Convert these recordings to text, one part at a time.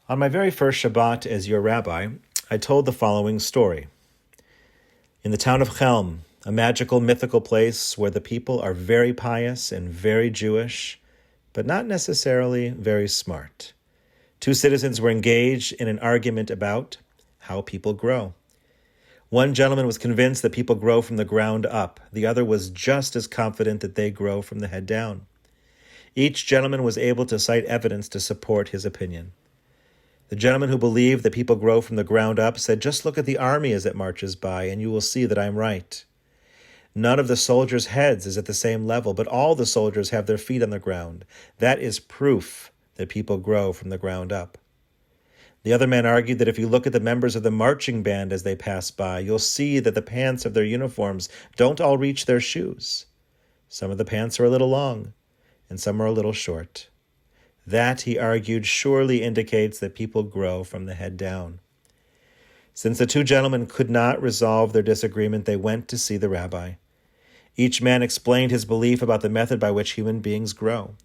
On my very first Shabbat as your rabbi, I told the following story. In the town of Chelm, a magical, mythical place where the people are very pious and very Jewish, but not necessarily very smart, two citizens were engaged in an argument about how people grow. One gentleman was convinced that people grow from the ground up. The other was just as confident that they grow from the head down. Each gentleman was able to cite evidence to support his opinion. The gentleman who believed that people grow from the ground up said, "Just look at the army as it marches by, and you will see that I'm right. None of the soldiers' heads is at the same level, but all the soldiers have their feet on the ground. That is proof that people grow from the ground up." The other man argued that if you look at the members of the marching band as they pass by, you'll see that the pants of their uniforms don't all reach their shoes. Some of the pants are a little long, and some are a little short. That, he argued, surely indicates that people grow from the head down. Since the two gentlemen could not resolve their disagreement, they went to see the rabbi. Each man explained his belief about the method by which human beings grow.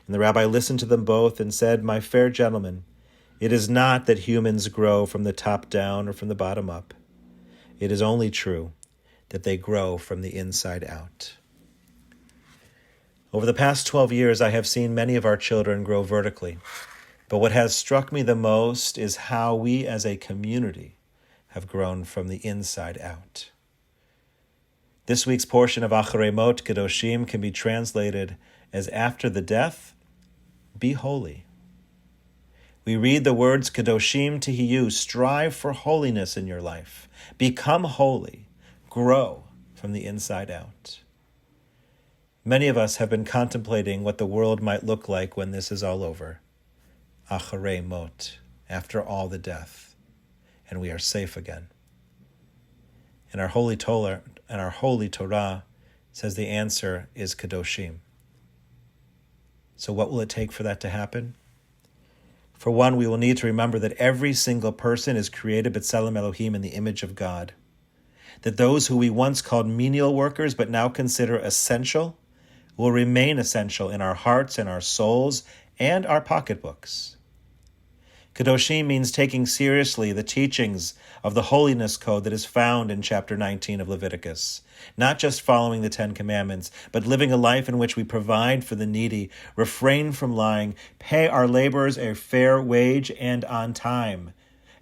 And the rabbi listened to them both and said, "My fair gentlemen, it is not that humans grow from the top down or from the bottom up. It is only true that they grow from the inside out." Over the past 12 years, I have seen many of our children grow vertically. But what has struck me the most is how we as a community have grown from the inside out. This week's portion of Acharei Mot Kedoshim can be translated as after the death, be holy. We read the words Kedoshim Tihiyu, strive for holiness in your life. Become holy. Grow from the inside out. Many of us have been contemplating what the world might look like when this is all over. Acharei Mot, after all the death, and we are safe again. And our holy Torah says the answer is Kedoshim. So what will it take for that to happen? For one, we will need to remember that every single person is created b'tselem Elohim in the image of God. That those who we once called menial workers but now consider essential will remain essential in our hearts and our souls and our pocketbooks. Kedoshim means taking seriously the teachings of the holiness code that is found in chapter 19 of Leviticus, not just following the 10 Commandments, but living a life in which we provide for the needy, refrain from lying, pay our laborers a fair wage and on time,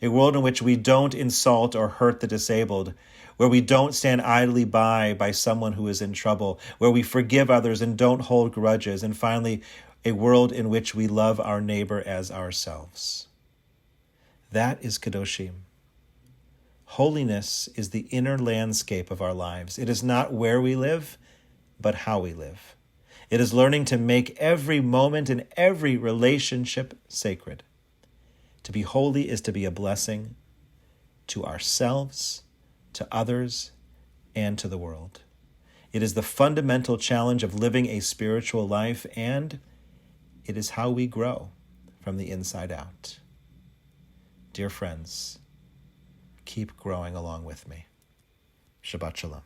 a world in which we don't insult or hurt the disabled, where we don't stand idly by someone who is in trouble, where we forgive others and don't hold grudges, and finally, a world in which we love our neighbor as ourselves. That is Kedoshim. Holiness is the inner landscape of our lives. It is not where we live, but how we live. It is learning to make every moment and every relationship sacred. To be holy is to be a blessing to ourselves, to others, and to the world. It is the fundamental challenge of living a spiritual life, and it is how we grow from the inside out. Dear friends, keep growing along with me. Shabbat Shalom.